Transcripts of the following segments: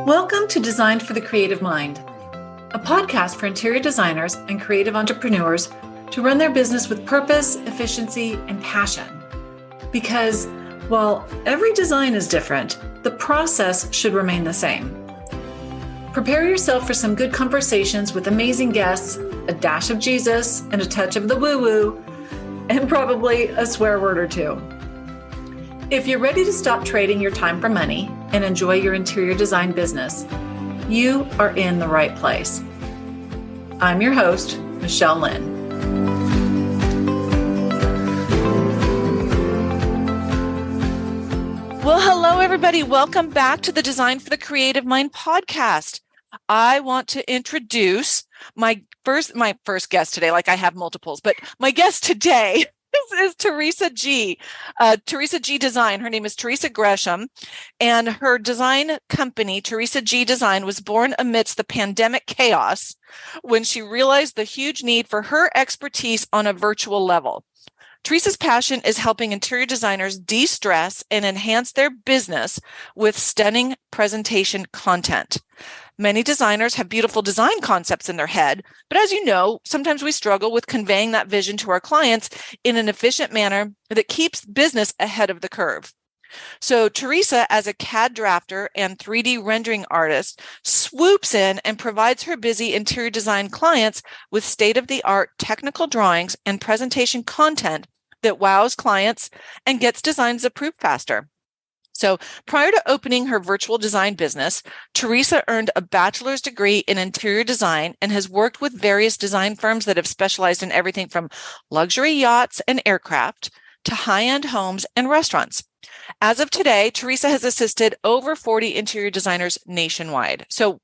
Welcome to Designed for the Creative Mind, a podcast for interior designers and creative entrepreneurs to run their business with purpose, efficiency, and passion. Because while every design is different, the process should remain the same. Prepare yourself for some good conversations with amazing guests, a dash of Jesus, and a touch of the woo-woo, and probably a swear word or two. If you're ready to stop trading your time for money and enjoy your interior design business, you are in the right place. I'm your host, Michelle Lynn. Well, hello, everybody. Welcome back to the Design for the Creative Mind podcast. I want to introduce my first guest today, like I have multiples, but my guest today is Theresa G. Theresa G Design. Her name is Theresa Gresham, and her design company, Theresa G Design, was born amidst the pandemic chaos when she realized the huge need for her expertise on a virtual level. Theresa's passion is helping interior designers de-stress and enhance their business with stunning presentation content. Many designers have beautiful design concepts in their head, but as you know, sometimes we struggle with conveying that vision to our clients in an efficient manner that keeps business ahead of the curve. So Theresa, as a CAD drafter and 3D rendering artist, swoops in and provides her busy interior design clients with state-of-the-art technical drawings and presentation content that wows clients and gets designs approved faster. So prior to opening her virtual design business, Theresa earned a bachelor's degree in interior design and has worked with various design firms that have specialized in everything from luxury yachts and aircraft to high-end homes and restaurants. As of today, Theresa has assisted over 40 interior designers nationwide. So,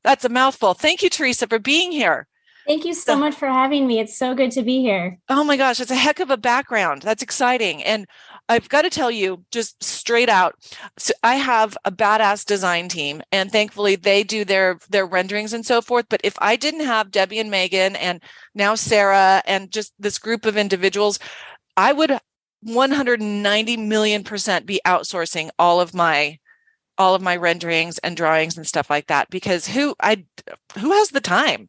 that's a mouthful. Thank you, Theresa, for being here. Thank you so much for having me. It's so good to be here. Oh my gosh, it's a heck of a background. That's exciting. And I've got to tell you, just straight out, so I have a badass design team, and thankfully they do their renderings and so forth. But if I didn't have Debbie and Megan and now Sarah and just this group of individuals, I would 190 million% be outsourcing all of my renderings and drawings and stuff like that, because who has the time?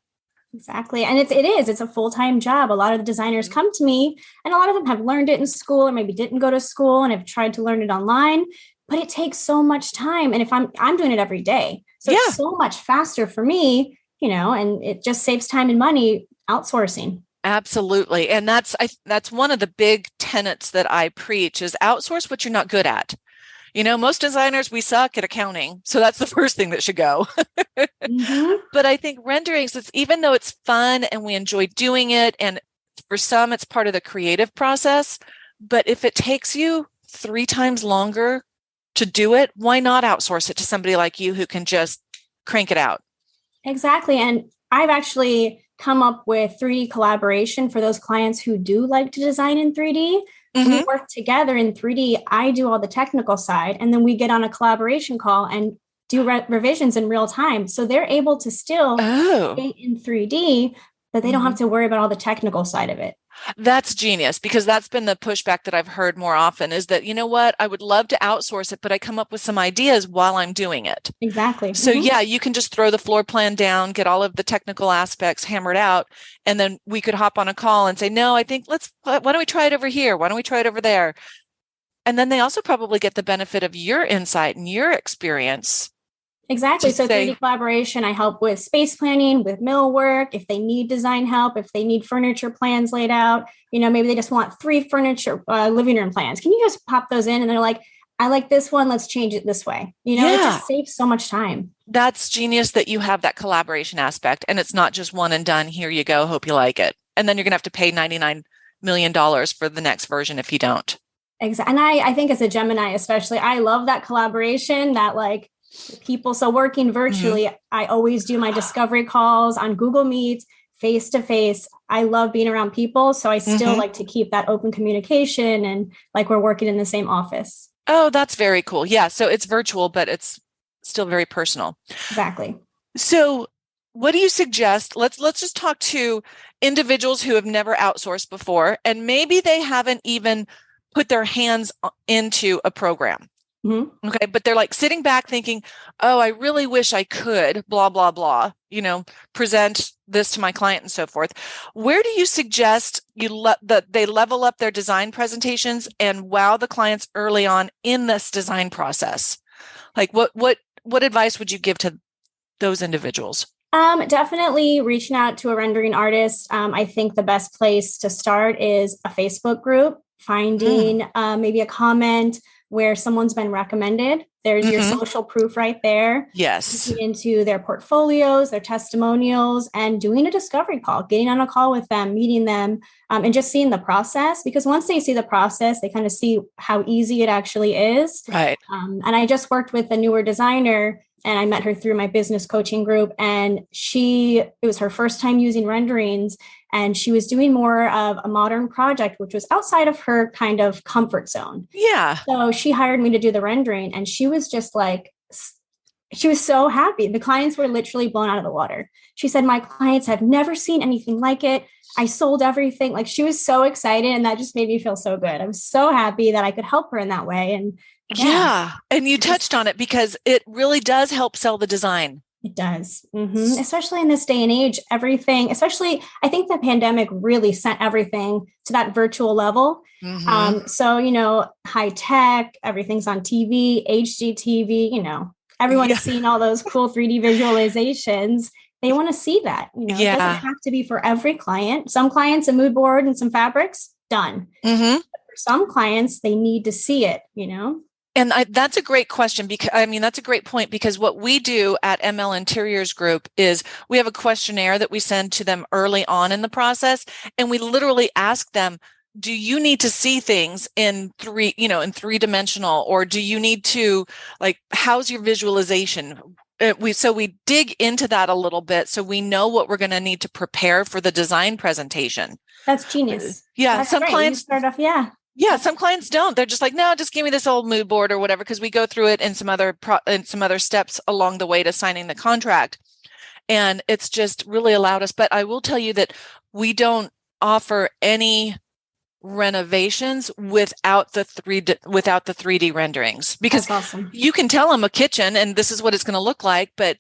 Exactly. And it's a full-time job. A lot of the designers come to me, and a lot of them have learned it in school or maybe didn't go to school and have tried to learn it online, but it takes so much time. And if I'm doing it every day, so It's so much faster for me, and it just saves time and money outsourcing. Absolutely. And that's one of the big tenets that I preach is outsource what you're not good at. Most designers, we suck at accounting. So that's the first thing that should go. Mm-hmm. But I think renderings, even though it's fun and we enjoy doing it, and for some, it's part of the creative process. But if it takes you 3 times longer to do it, why not outsource it to somebody like you who can just crank it out? Exactly. And I've actually come up with 3D collaboration for those clients who do like to design in 3D. Mm-hmm. We work together in 3D. I do all the technical side, and then we get on a collaboration call and do revisions in real time. So they're able to still create in 3D, but they don't have to worry about all the technical side of it. That's genius, because that's been the pushback that I've heard more often is that, you know what, I would love to outsource it, but I come up with some ideas while I'm doing it. Exactly. So you can just throw the floor plan down, get all of the technical aspects hammered out, and then we could hop on a call and say, no, I think why don't we try it over here? Why don't we try it over there? And then they also probably get the benefit of your insight and your experience. Exactly. So 3D collaboration, I help with space planning, with millwork, if they need design help, if they need furniture plans laid out, maybe they just want 3 furniture living room plans. Can you just pop those in? And they're like, I like this one. Let's change it this way. It just saves so much time. That's genius that you have that collaboration aspect, and it's not just one and done. Here you go. Hope you like it. And then you're going to have to pay $99 million for the next version if you don't. Exactly. And I think as a Gemini, especially, I love that collaboration, that people. So working virtually, I always do my discovery calls on Google Meet, face to face. I love being around people. So I still like to keep that open communication and like we're working in the same office. Oh, that's very cool. Yeah. So it's virtual, but it's still very personal. Exactly. So what do you suggest? Let's just talk to individuals who have never outsourced before, and maybe they haven't even put their hands into a program. Mm-hmm. Okay. But they're like sitting back thinking, oh, I really wish I could, blah, blah, blah, present this to my client and so forth. Where do you suggest that they level up their design presentations and wow the clients early on in this design process? Like what advice would you give to those individuals? Definitely reaching out to a rendering artist. I think the best place to start is a Facebook group, finding maybe a comment where someone's been recommended. There's your social proof right there. Yes. Looking into their portfolios, their testimonials, and doing a discovery call, getting on a call with them, meeting them, and just seeing the process. Because once they see the process, they kind of see how easy it actually is. Right. And I just worked with a newer designer, and I met her through my business coaching group. And it was her first time using renderings. And she was doing more of a modern project, which was outside of her kind of comfort zone. Yeah. So she hired me to do the rendering. And she was just like, she was so happy. The clients were literally blown out of the water. She said, my clients have never seen anything like it. I sold everything. Like, she was so excited. And that just made me feel so good. I was so happy that I could help her in that way. And yeah. And you touched on it because it really does help sell the design. It does. Mm-hmm. Especially in this day and age, everything, especially I think the pandemic really sent everything to that virtual level. Mm-hmm. So, high tech, everything's on TV, HD TV, everyone's seeing all those cool 3D visualizations. They want to see that, it doesn't have to be for every client. Some clients, a mood board and some fabrics, done. Mm-hmm. But for some clients, they need to see it, And that's a great question because that's a great point because what we do at ML Interiors Group is we have a questionnaire that we send to them early on in the process. And we literally ask them, do you need to see things in three-dimensional, or do you need to, how's your visualization? We dig into that a little bit so we know what we're going to need to prepare for the design presentation. That's genius. Yeah. That's some great. clients start off. Yeah. Yeah, some clients don't. They're just like, no, just give me this old mood board or whatever, because we go through it in some other steps along the way to signing the contract. And it's just really allowed us. But I will tell you that we don't offer any renovations without the 3D renderings, because awesome. You can tell them a kitchen and this is what it's going to look like, but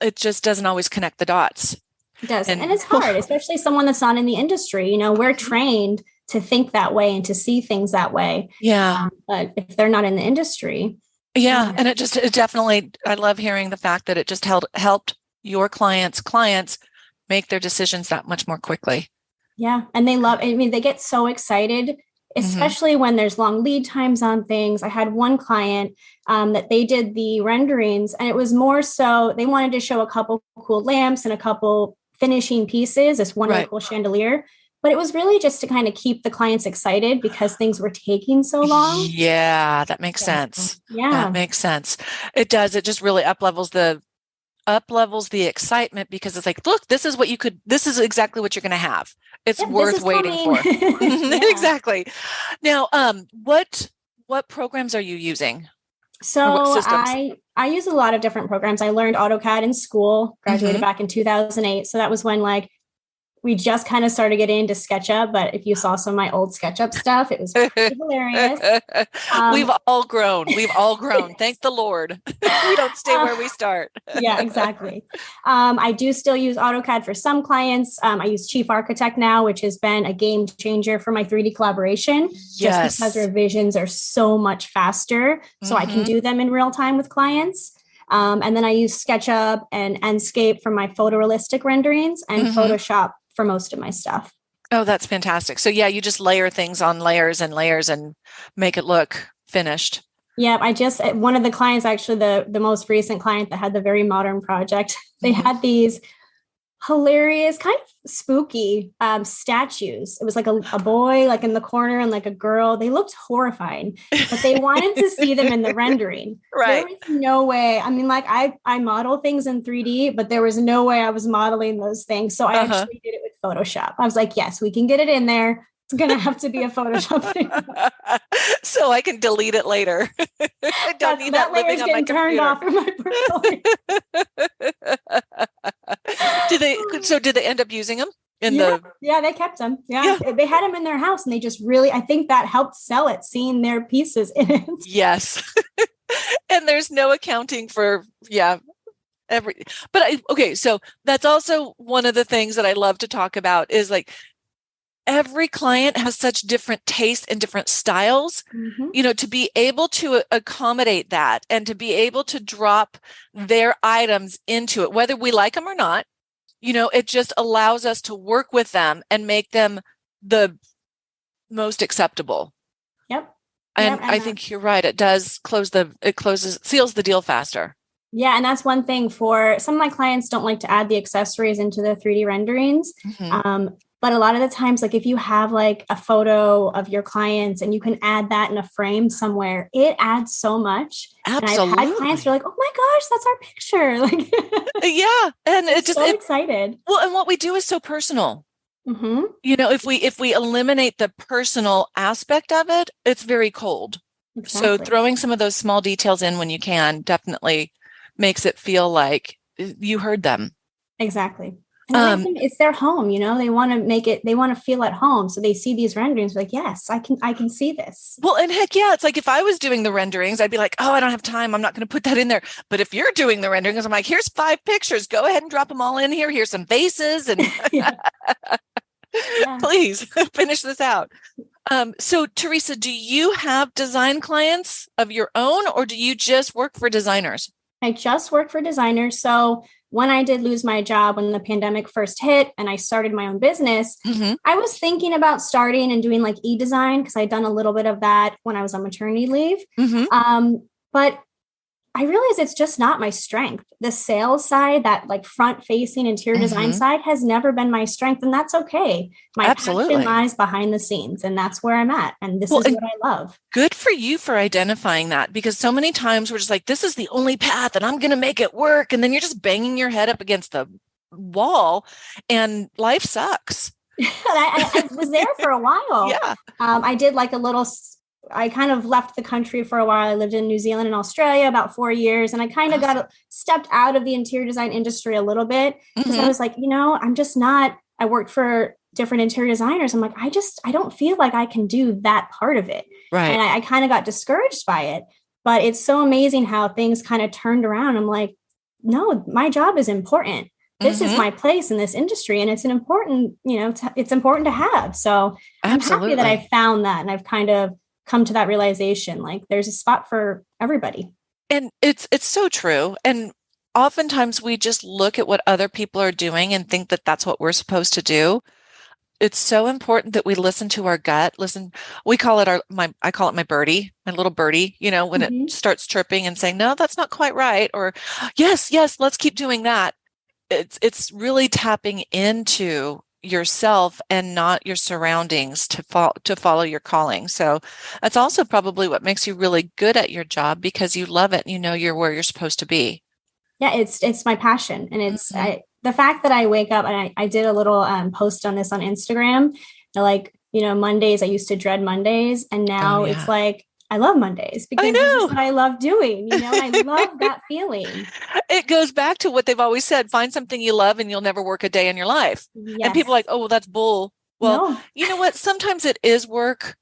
it just doesn't always connect the dots. It does. And it's hard, especially someone that's not in the industry. We're trained to think that way and to see things that way. Yeah. But if they're not in the industry. Yeah. And it definitely, I love hearing the fact that it just helped your clients make their decisions that much more quickly. Yeah. And they get so excited, especially when there's long lead times on things. I had one client that they did the renderings, and it was more so they wanted to show a couple cool lamps and a couple finishing pieces, this one really cool chandelier. But it was really just to kind of keep the clients excited because things were taking so long. Yeah, that makes sense. Yeah, that makes sense. It does. It just really up levels the excitement, because it's like, look, this is exactly what you're going to have. It's worth waiting for. Exactly. Now, what programs are you using? So I use a lot of different programs. I learned AutoCAD in school, graduated back in 2008. So that was when we just kind of started getting into SketchUp, but if you saw some of my old SketchUp stuff, it was hilarious. We've all grown. Thank the Lord. We don't stay where we start. Yeah, exactly. I do still use AutoCAD for some clients. I use Chief Architect now, which has been a game changer for my 3D collaboration. Yes. Just because revisions are so much faster. So I can do them in real time with clients. And then I use SketchUp and Enscape for my photorealistic renderings and Photoshop for most of my stuff. Oh, that's fantastic. So yeah, you just layer things on layers and layers and make it look finished. Yeah, one of the clients, actually the most recent client that had the very modern project, they had these hilarious, kind of spooky statues. It was like a boy in the corner and a girl. They looked horrifying, but they wanted to see them in the rendering. Right. There was no way. I model things in 3D, but there was no way I was modeling those things. So I actually did it with Photoshop. I was like, yes, we can get it in there. It's going to have to be a Photoshop thing. So I can delete it later. I don't need that living on my computer. Turned off from my portfolio. Did they end up using them? Yeah, they kept them. Yeah. They had them in their house, and they just really, I think that helped sell it, seeing their pieces in it. Yes. there's no accounting for, okay. So that's also one of the things that I love to talk about is like, every client has such different tastes and different styles, to be able to accommodate that and to be able to drop their items into it, whether we like them or not, it just allows us to work with them and make them the most acceptable. Yep. And I think you're right. It does seals the deal faster. Yeah. And that's one thing for some of my clients don't like to add the accessories into the 3D renderings. But a lot of the times, like if you have like a photo of your clients and you can add that in a frame somewhere, it adds so much. Absolutely. And I've had clients who are like, oh my gosh, that's our picture. Like, yeah. And it's just so excited. Well, and what we do is so personal. If we eliminate the personal aspect of it, it's very cold. Exactly. So throwing some of those small details in when you can definitely makes it feel like you heard them. Exactly. And it's their home, they want to feel at home. So they see these renderings like, yes, I can see this. Well, and heck yeah, it's like if I was doing the renderings, I'd be like, oh, I don't have time. I'm not going to put that in there. But if you're doing the renderings, I'm like, here's 5 pictures. Go ahead and drop them all in here. Here's some faces and please finish this out. So Theresa, do you have design clients of your own or do you just work for designers? I just work for designers. So when I did lose my job when the pandemic first hit and I started my own business, I was thinking about starting and doing like e-design because I'd done a little bit of that when I was on maternity leave. But I realized it's just not my strength. The sales side, that like front facing interior design side has never been my strength. And that's okay. My passion lies behind the scenes and that's where I'm at. And this is what I love. Good for you for identifying that because so many times we're just like, this is the only path and I'm going to make it work. And then you're just banging your head up against the wall and life sucks. I was there for a while. Yeah. I did like I kind of left the country for a while. I lived in New Zealand and Australia about 4 years. And I kind of stepped out of the interior design industry a little bit because I was like, I'm just not, I worked for different interior designers. I'm like, I don't feel like I can do that part of it. Right. And I kind of got discouraged by it, but it's so amazing how things kind of turned around. I'm like, no, my job is important. This is my place in this industry. And it's an important, it's important to have. So I'm happy that I found that. And I've kind of come to that realization, like there's a spot for everybody. And it's so true. And oftentimes we just look at what other people are doing and think that that's what we're supposed to do. It's so important that we listen to our gut. We call it I call it my birdie, my little birdie, when it starts chirping and saying, no, that's not quite right. Or yes, let's keep doing that. It's really tapping into yourself and not your surroundings to follow your calling. So that's also probably what makes you really good at your job because you love it. You're where you're supposed to be. Yeah, it's my passion. And it's the fact that I wake up and I did a little post on this on Instagram. Like, Mondays, I used to dread Mondays. And now it's like, I love Mondays because this is what I love doing. I love that feeling. It goes back to what they've always said, find something you love and you'll never work a day in your life. Yes. And people are like, oh, well, that's bull. Well, You know what? Sometimes it is work,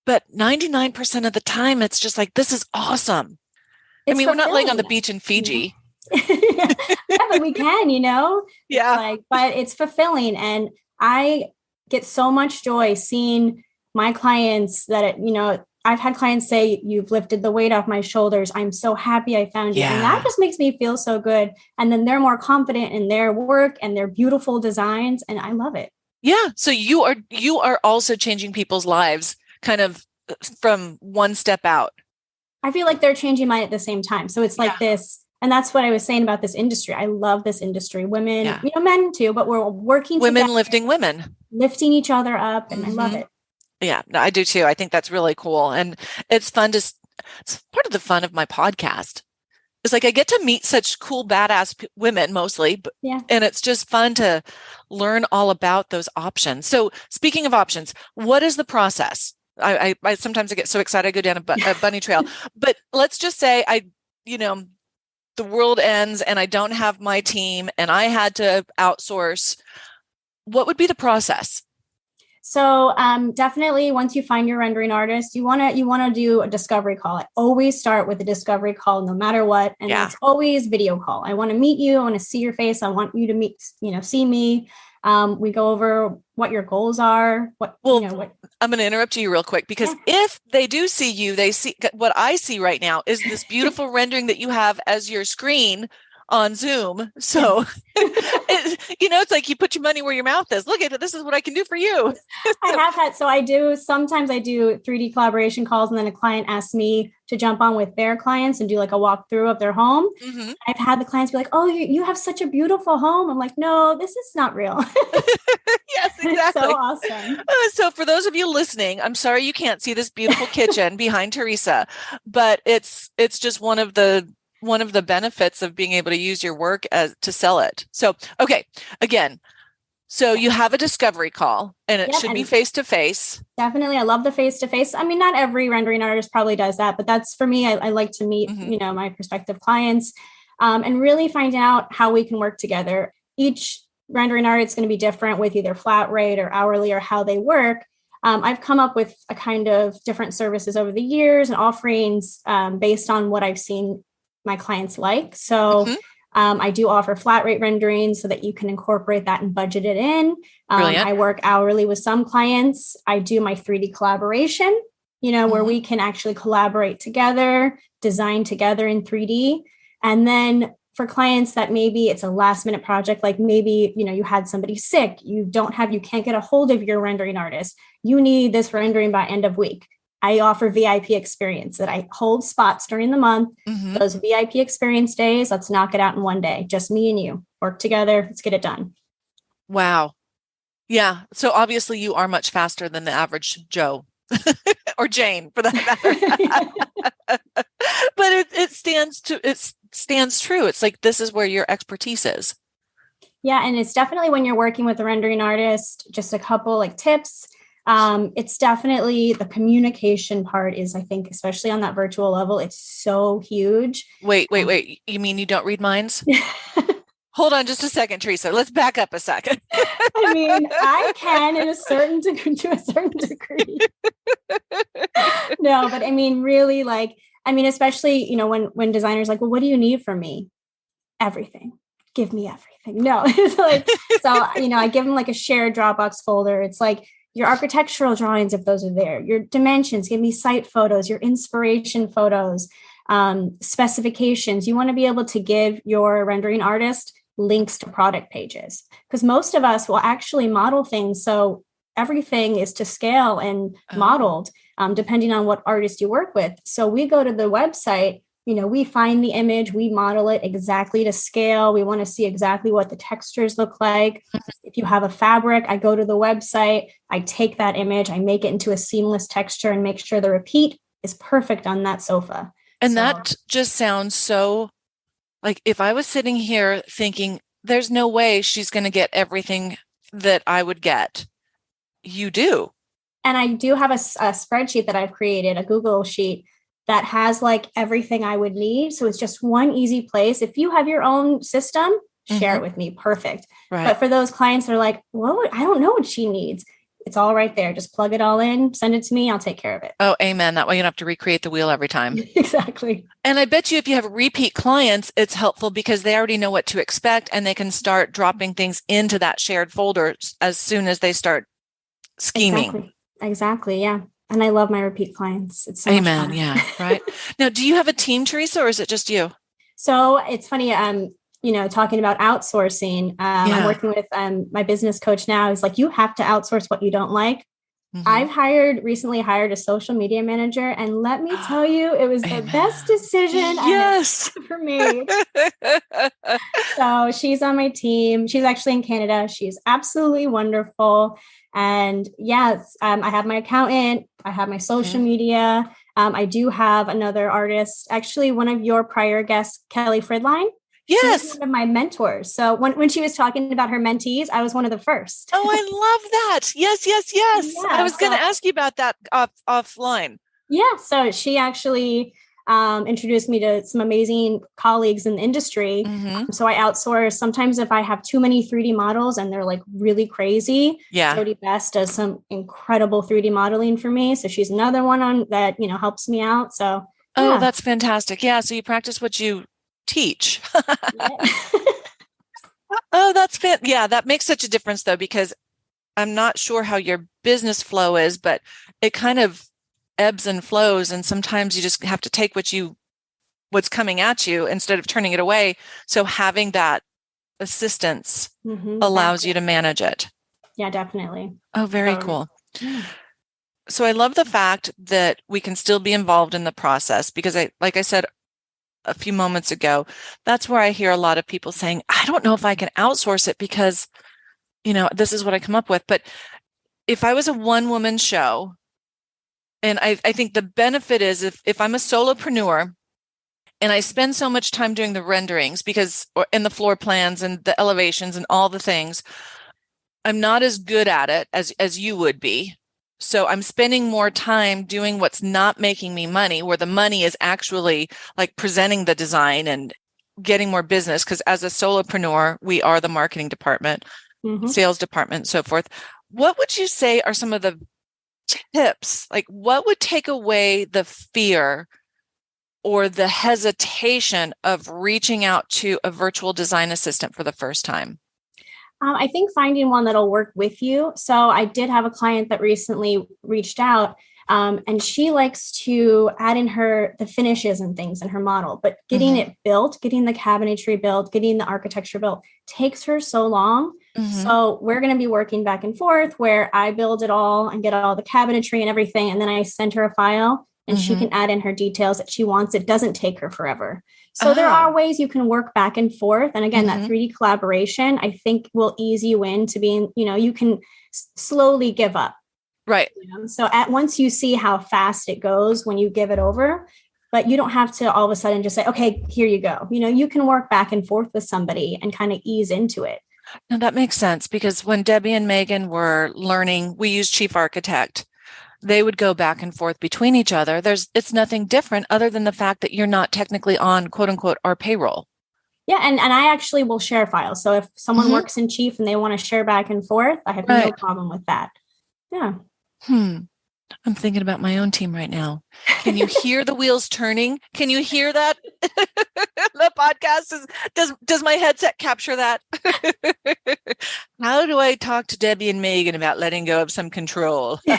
but 99% of the time, it's just like, this is awesome. We're not laying on the beach in Fiji. Yeah, but we can, Yeah. But it's fulfilling. And I get so much joy seeing my clients that, I've had clients say, you've lifted the weight off my shoulders. I'm so happy I found you. Yeah. And that just makes me feel so good. And then they're more confident in their work and their beautiful designs. And I love it. Yeah. So you are also changing people's lives kind of from one step out. I feel like they're changing mine at the same time. So it's like this. And that's what I was saying about this industry. I love this industry. Women, men too, but we're working together, lifting lifting each other up. And I love it. Yeah, no, I do too. I think that's really cool. And it's fun it's part of the fun of my podcast. It's like I get to meet such cool, badass women mostly. And it's just fun to learn all about those options. So speaking of options, what is the process? I sometimes I get so excited I go down a bunny trail, but let's just say the world ends and I don't have my team and I had to outsource. What would be the process? So definitely once you find your rendering artist, you want to do a discovery call. I always start with a discovery call no matter what. And it's always video call. I want to meet you. I want to see your face. I want you to see me. We go over what your goals are. I'm going to interrupt you real quick because if they do see you, they see what I see right now is this beautiful rendering that you have as your screen on Zoom. So, it's like you put your money where your mouth is. Look at it. This is what I can do for you. Sometimes I do 3D collaboration calls, and then a client asks me to jump on with their clients and do like a walkthrough of their home. Mm-hmm. I've had the clients be like, oh, you have such a beautiful home. I'm like, no, this is not real. Yes, exactly. It's so awesome. So for those of you listening, I'm sorry you can't see this beautiful kitchen behind Theresa, but it's just one of the benefits of being able to use your work to sell it. So, okay, again, so you have a discovery call and it should be face-to-face. Definitely. I love the face-to-face. I mean, not every rendering artist probably does that, but that's for me. I like to meet, my prospective clients and really find out how we can work together. Each rendering artist is going to be different with either flat rate or hourly or how they work. I've come up with a kind of different services over the years and offerings based on what I've seen my clients like. So I do offer flat rate rendering so that you can incorporate that and budget it in. I work hourly with some clients. I do my 3D collaboration, where we can actually collaborate together, design together in 3D. And then for clients that maybe it's a last minute project, like maybe, you had somebody sick, you can't get a hold of your rendering artist. You need this rendering by end of week. I offer VIP experience that I hold spots during the month. Those VIP experience days, let's knock it out in one day. Just me and you work together. Let's get it done. Wow. Yeah. So obviously you are much faster than the average Joe or Jane for that matter. But it stands true. It's like, this is where your expertise is. Yeah. And it's definitely when you're working with a rendering artist, just a couple like tips. It's definitely the communication part is, I think, especially on that virtual level, it's so huge. Wait. You mean you don't read minds? Hold on just a second, Theresa. Let's back up a second. I mean, I can to a certain degree. No, but I mean, really especially, when designers like, well, what do you need from me? Everything. Give me everything. No, it's like, so, I give them like a shared Dropbox folder. It's like, your architectural drawings, if those are there, your dimensions, give me site photos, your inspiration photos, specifications. You want to be able to give your rendering artist links to product pages because most of us will actually model things. So everything is to scale and modeled depending on what artist you work with. So we go to the website, we find the image, we model it exactly to scale. We want to see exactly what the textures look like. If you have a fabric, I go to the website, I take that image, I make it into a seamless texture and make sure the repeat is perfect on that sofa. And that just sounds so like if I was sitting here thinking, there's no way she's going to get everything that I would get. You do. And I do have a spreadsheet that I've created, a Google sheet that has like everything I would need. So it's just one easy place. If you have your own system, share it with me. Perfect. Right. But for those clients that are like, well, I don't know what she needs. It's all right there. Just plug it all in, send it to me. I'll take care of it. Oh, amen. That way you don't have to recreate the wheel every time. Exactly. And I bet you if you have repeat clients, it's helpful because they already know what to expect and they can start dropping things into that shared folder as soon as they start scheming. Exactly. Yeah. And I love my repeat clients. It's so amen. Much fun. Yeah. Right. Now, do you have a team, Theresa, or is it just you? So it's funny. Talking about outsourcing, I'm working with my business coach now. He's like, you have to outsource what you don't like. I've recently hired a social media manager, and let me tell you, it was the best decision I've ever made. So she's on my team. She's actually in Canada. She's absolutely wonderful. And yes, I have my accountant. I have my social media. I do have another artist, actually one of your prior guests, Kelly Fridline. Yes. She's one of my mentors. So when she was talking about her mentees, I was one of the first. Oh, I love that. Yes. Yeah, I was going to ask you about that offline. Yeah. So she actually, introduced me to some amazing colleagues in the industry. So I outsource. Sometimes if I have too many 3D models and they're like really crazy, Jody Best does some incredible 3D modeling for me. So she's another one on that, helps me out. So oh, that's fantastic. Yeah. So you practice what you teach. Oh, that makes such a difference though, because I'm not sure how your business flow is, but it kind of ebbs and flows. And sometimes you just have to take what's coming at you instead of turning it away. So having that assistance allows you to manage it. Yeah, definitely. Oh, very cool. So I love the fact that we can still be involved in the process because like I said a few moments ago, that's where I hear a lot of people saying, I don't know if I can outsource it because, this is what I come up with. But if I was a one-woman show, and I think the benefit is if I'm a solopreneur and I spend so much time doing the renderings and the floor plans and the elevations and all the things, I'm not as good at it as you would be. So I'm spending more time doing what's not making me money, where the money is actually like presenting the design and getting more business. Because as a solopreneur, we are the marketing department, sales department, and so forth. What would you say are some of the tips? Like what would take away the fear or the hesitation of reaching out to a virtual design assistant for the first time? I think finding one that'll work with you. So I did have a client that recently reached out and she likes to add in the finishes and things in her model, but getting it built, getting the cabinetry built, getting the architecture built takes her so long. So we're going to be working back and forth where I build it all and get all the cabinetry and everything. And then I send her a file and she can add in her details that she wants. It doesn't take her forever. So there are ways you can work back and forth. And again, that 3D collaboration, I think will ease you into being, you can slowly give up. Right. So once you see how fast it goes when you give it over, but you don't have to all of a sudden just say, okay, here you go. You can work back and forth with somebody and kind of ease into it. No, that makes sense because when Debbie and Megan were learning, we used Chief Architect. They would go back and forth between each other. It's nothing different other than the fact that you're not technically on quote unquote our payroll. Yeah. And I actually will share files. So if someone works in Chief and they want to share back and forth, I have no problem with that. Yeah. I'm thinking about my own team right now. Can you hear the wheels turning? Can you hear that? The podcast does my headset capture that? How do I talk to Debbie and Megan about letting go of some control? No,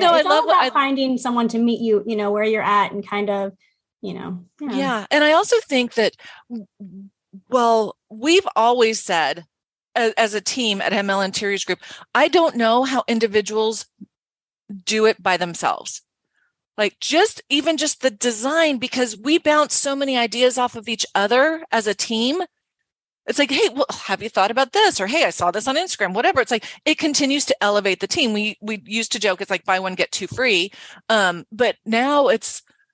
I love finding someone to meet you, where you're at and kind of, Yeah. And I also think that, we've always said, as a team at ML Interiors Group, I don't know how individuals do it by themselves. Like even just the design, because we bounce so many ideas off of each other as a team. It's like, hey, well, have you thought about this? Or, hey, I saw this on Instagram, whatever. It's like, it continues to elevate the team. We used to joke, it's like buy one, get two free. But now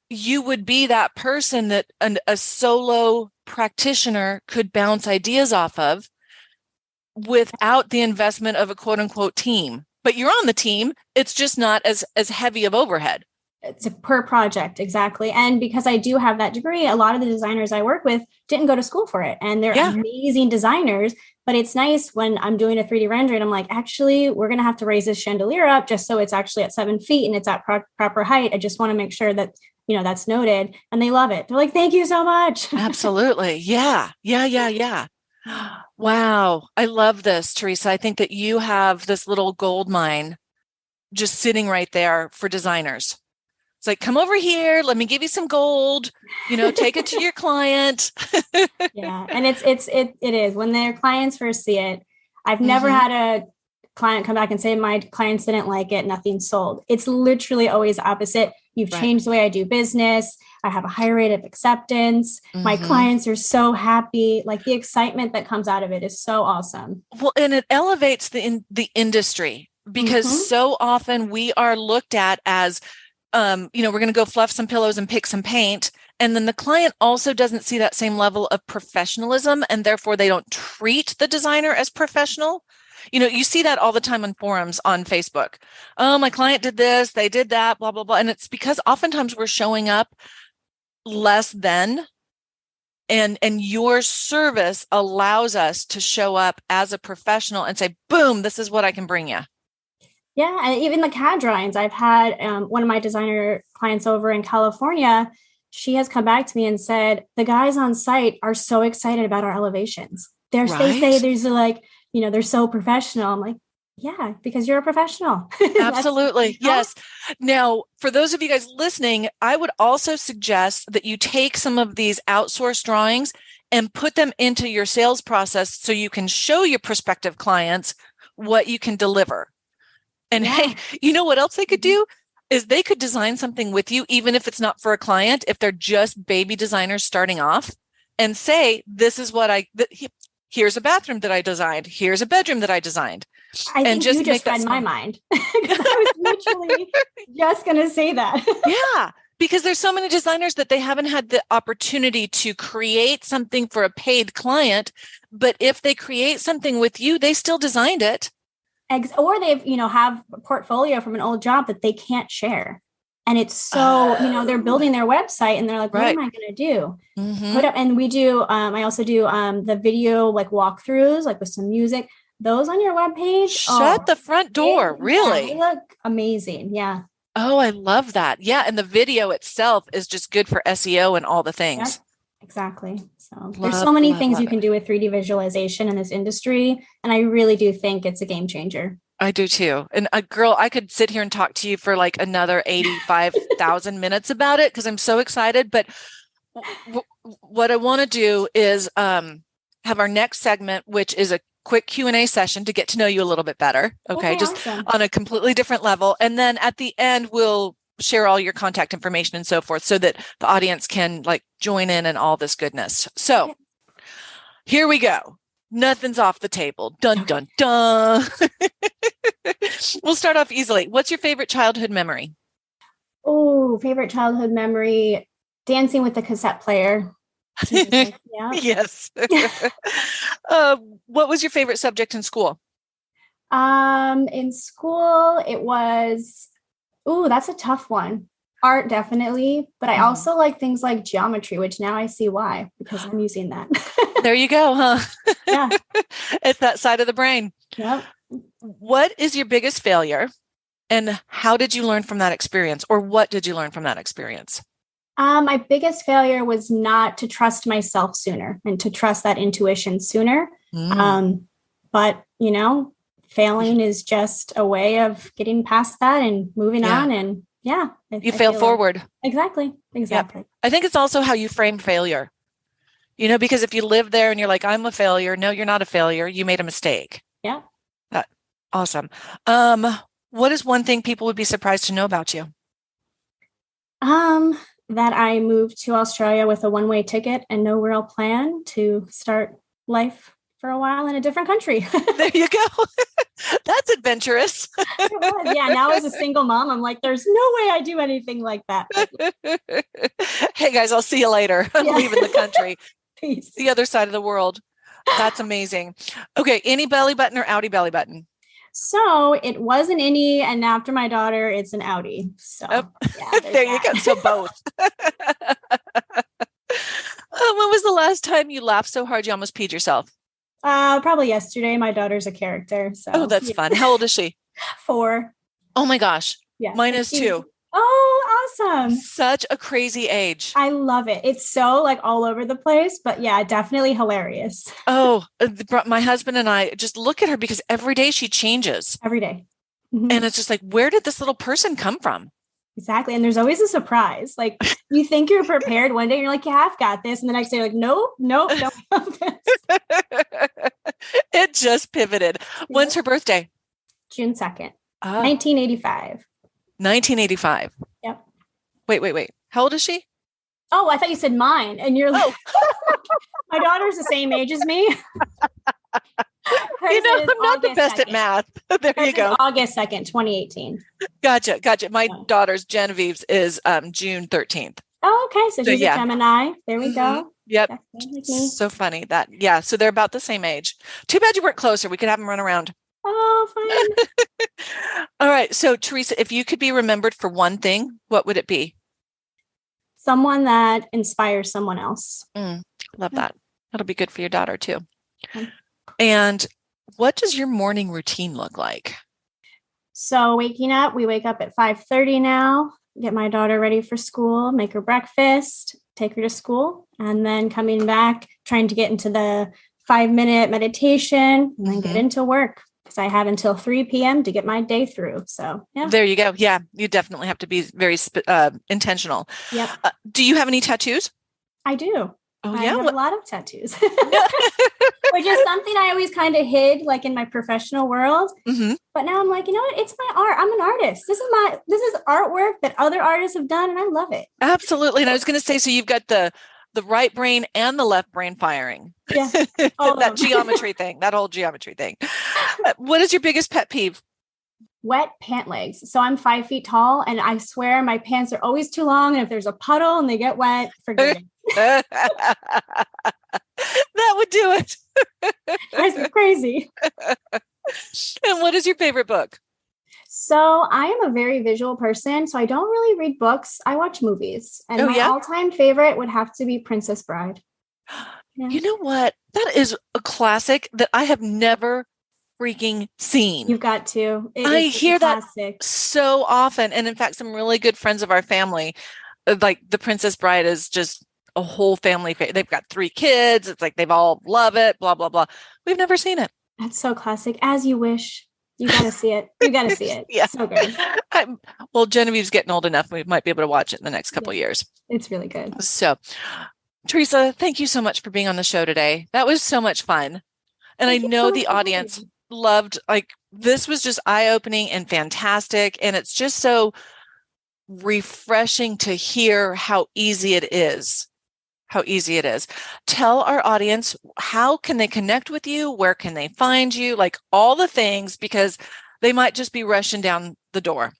you would be that person that a solo practitioner could bounce ideas off of without the investment of a quote unquote team, but you're on the team. It's just not as heavy of overhead. It's a per project. Exactly. And because I do have that degree, a lot of the designers I work with didn't go to school for it. And they're amazing designers, but it's nice when I'm doing a 3D render and I'm like, actually, we're going to have to raise this chandelier up just so it's actually at 7 feet and it's at proper height. I just want to make sure that, that's noted. And they love it. They're like, thank you so much. Absolutely. Yeah. Wow. I love this, Theresa. I think that you have this little gold mine just sitting right there for designers. It's like, come over here. Let me give you some gold, take it to your client. Yeah. And it is when their clients first see it. I've never had a client come back and say, my clients didn't like it. Nothing sold. It's literally always opposite. You've changed the way I do business. I have a high rate of acceptance. My clients are so happy. Like the excitement that comes out of it is so awesome. Well, and it elevates the industry because so often we are looked at as, we're going to go fluff some pillows and pick some paint. And then the client also doesn't see that same level of professionalism. And therefore they don't treat the designer as professional. You see that all the time on forums on Facebook. Oh, my client did this, they did that, blah, blah, blah. And it's because oftentimes we're showing up less than, and your service allows us to show up as a professional and say, boom, this is what I can bring you. Yeah. And even the CAD drawings, I've had one of my designer clients over in California. She has come back to me and said, the guys on site are so excited about our elevations. They say there's like, they're so professional. I'm like, yeah, because you're a professional. Absolutely. Yes. Now, for those of you guys listening, I would also suggest that you take some of these outsourced drawings and put them into your sales process so you can show your prospective clients what you can deliver. And hey, you know what else they could do? Is they could design something with you, even if it's not for a client, if they're just baby designers starting off, and say, this is what here's a bathroom that I designed. Here's a bedroom that I designed. I think you just read my mind. I was literally just going to say that. Yeah, because there's so many designers that they haven't had the opportunity to create something for a paid client. But if they create something with you, they still designed it. Or they've, have a portfolio from an old job that they can't share. And it's so, they're building their website and they're like, what am I going to do? And we do, I also do the video, like walkthroughs, like with some music, those on your webpage. Shut the front door. Really? They look amazing. Yeah. Oh, I love that. Yeah. And the video itself is just good for SEO and all the things. Yeah, exactly. So there's so many things you can do with 3D visualization in this industry. And I really do think it's a game changer. I do too. And girl, I could sit here and talk to you for like another 85,000 minutes about it because I'm so excited. But what I want to do is have our next segment, which is a quick Q&A session to get to know you a little bit better. Okay. Just awesome. On a completely different level. And then at the end, we'll share all your contact information and so forth so that the audience can like join in and all this goodness. So here we go. Nothing's off the table. Dun, dun, dun. We'll start off easily. What's your favorite childhood memory? Oh, favorite childhood memory. Dancing with the cassette player. Yeah. Yes. What was your favorite subject in school? In school, it was, that's a tough one. Art, definitely. But I also like things like geometry, which now I see why, because I'm using that. There you go, huh? Yeah. It's that side of the brain. Yep. What is your biggest failure and how did you learn from that experience, or what did you learn from that experience? My biggest failure was not to trust myself sooner and to trust that intuition sooner. But, failing is just a way of getting past that and moving on. And you fail forward. Exactly. Yep. I think it's also how you frame failure, because if you live there and you're like, I'm a failure. No, you're not a failure. You made a mistake. Yeah. Awesome. What is one thing people would be surprised to know about you? That I moved to Australia with a one-way ticket and no real plan to start life for a while in a different country. There you go. That's adventurous. It was. Yeah. Now as a single mom, I'm like, there's no way I do anything like that. Hey guys, I'll see you later. I'm leaving the country. Peace. The other side of the world. That's amazing. Okay. Any belly button or outie belly button? So it was an innie, and after my daughter, it's an outie. So there you go. So both. When was the last time you laughed so hard you almost peed yourself? Probably yesterday. My daughter's a character. So that's fun. How old is she? 4. Oh my gosh. Yeah. Mine is 2. Oh, awesome. Such a crazy age. I love it. It's so like all over the place, but yeah, definitely hilarious. Oh, my husband and I just look at her because every day she changes. Every day. And it's just like, where did this little person come from? Exactly. And there's always a surprise. Like you think you're prepared one day and you're like, yeah, I've got this. And the next day you're like, nope, don't have this. It just pivoted. When's her birthday? June 2nd, 1985. 1985. Yep. Wait. How old is she? Oh, I thought you said mine. And you're like, my daughter's the same age as me. I'm not the best 2nd. At math. There you go. August 2nd, 2018. Gotcha. My daughter's Genevieve's is June 13th. Oh, okay. So she's a Gemini. There we go. Yep. So funny that. Yeah. So they're about the same age. Too bad you weren't closer. We could have them run around. Oh, fun. All right. So, Theresa, if you could be remembered for one thing, what would it be? Someone that inspires someone else. Love that. That'll be good for your daughter too. Mm. And what does your morning routine look like? So waking up, we wake up at 5:30 now, get my daughter ready for school, make her breakfast, take her to school, and then coming back, trying to get into the 5-minute meditation and then get into work because I have until 3 p.m. to get my day through. So, yeah. There you go. Yeah, you definitely have to be very intentional. Yep. Do you have any tattoos? I do. Oh, I yeah. have a lot of tattoos, which is something I always kind of hid like in my professional world. But now I'm like, you know what? It's my art. I'm an artist. This is artwork that other artists have done, and I love it. Absolutely. And I was going to say, so you've got the right brain and the left brain firing. Yeah. That geometry thing, that whole geometry thing. What is your biggest pet peeve? Wet pant legs. So I'm 5 feet tall, and I swear my pants are always too long. And if there's a puddle and they get wet, forget it. That would do it. That's crazy. And what is your favorite book? So I am a very visual person, so I don't really read books. I watch movies. And my all-time favorite would have to be Princess Bride. Yeah. You know what? That is a classic that I have never freaking seen. You've got to. I hear that so often. And in fact, some really good friends of our family, like The Princess Bride is just a whole family. They've got 3 kids. It's like they've all love it, blah, blah, blah. We've never seen it. That's so classic. As You Wish. You got to see it. You got to see it. Yeah. So good. Well, Genevieve's getting old enough. We might be able to watch it in the next couple of years. It's really good. So, Theresa, thank you so much for being on the show today. That was so much fun. And I know the audience loved, this was just eye-opening and fantastic. And it's just so refreshing to hear how easy it is. Tell our audience, how can they connect with you? Where can they find you? Like all the things, because they might just be rushing down the door.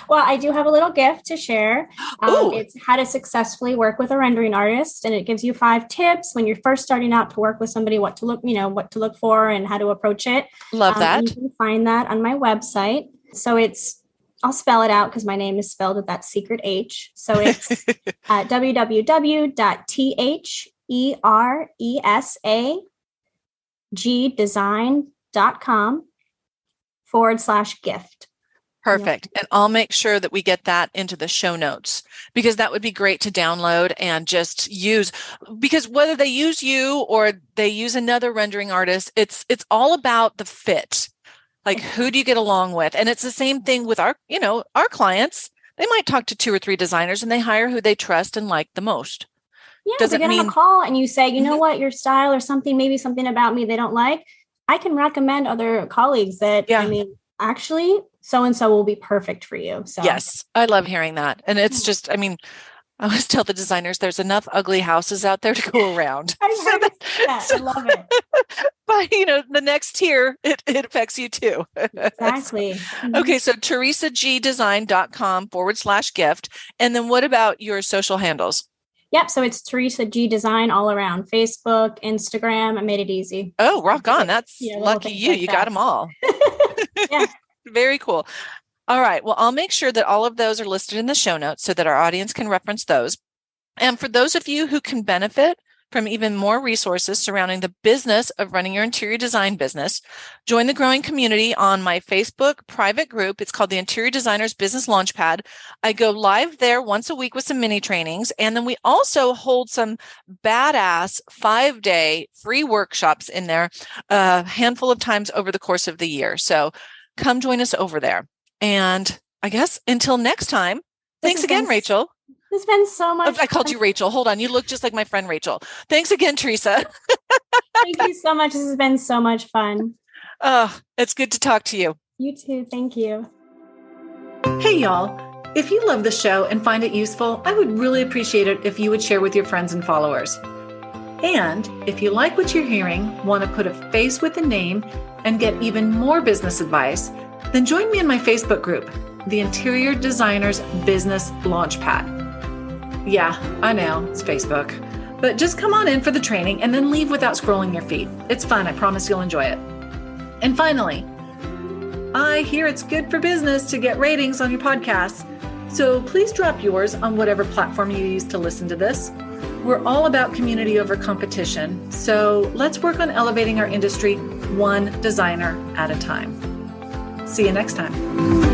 Well, I do have a little gift to share. It's how to successfully work with a rendering artist. And it gives you 5 tips when you're first starting out to work with somebody, what to look for and how to approach it. Love that. You can find that on my website. So I'll spell it out because my name is spelled with that secret H. So it's www.theresagdesign.com/gift. Perfect. And I'll make sure that we get that into the show notes because that would be great to download and just use, because whether they use you or they use another rendering artist, it's all about the fit. Like, who do you get along with? And it's the same thing with our clients. They might talk to 2 or 3 designers and they hire who they trust and like the most. Yeah, doesn't mean on a call and you say, you know what, your style or something, maybe something about me they don't like. I can recommend other colleagues that, actually, so-and-so will be perfect for you. So yes, I love hearing that. And it's just, I always tell the designers there's enough ugly houses out there to go around. I love it. But, the next tier, it affects you too. Exactly. Okay. So theresagdesign.com/gift. And then what about your social handles? Yep. So it's Theresa G Design all around Facebook, Instagram. I made it easy. Oh, rock on. That's lucky you. You got them all. Yeah. Very cool. All right. Well, I'll make sure that all of those are listed in the show notes so that our audience can reference those. And for those of you who can benefit from even more resources surrounding the business of running your interior design business, join the growing community on my Facebook private group. It's called the Interior Designers Business Launchpad. I go live there once a week with some mini trainings. And then we also hold some badass 5-day free workshops in there a handful of times over the course of the year. So come join us over there. And I guess until next time, thanks again, Rachel. It's been so much I called you Rachel. Hold on. You look just like my friend Rachel. Thanks again, Theresa. Thank you so much. This has been so much fun. It's good to talk to you. You too. Thank you. Hey, y'all. If you love the show and find it useful, I would really appreciate it if you would share with your friends and followers. And if you like what you're hearing, want to put a face with a name, and get even more business advice, then join me in my Facebook group, the Interior Designers Business Launchpad. Yeah, I know, it's Facebook. But just come on in for the training and then leave without scrolling your feed. It's fun. I promise you'll enjoy it. And finally, I hear it's good for business to get ratings on your podcasts. So please drop yours on whatever platform you use to listen to this. We're all about community over competition. So let's work on elevating our industry one designer at a time. See you next time.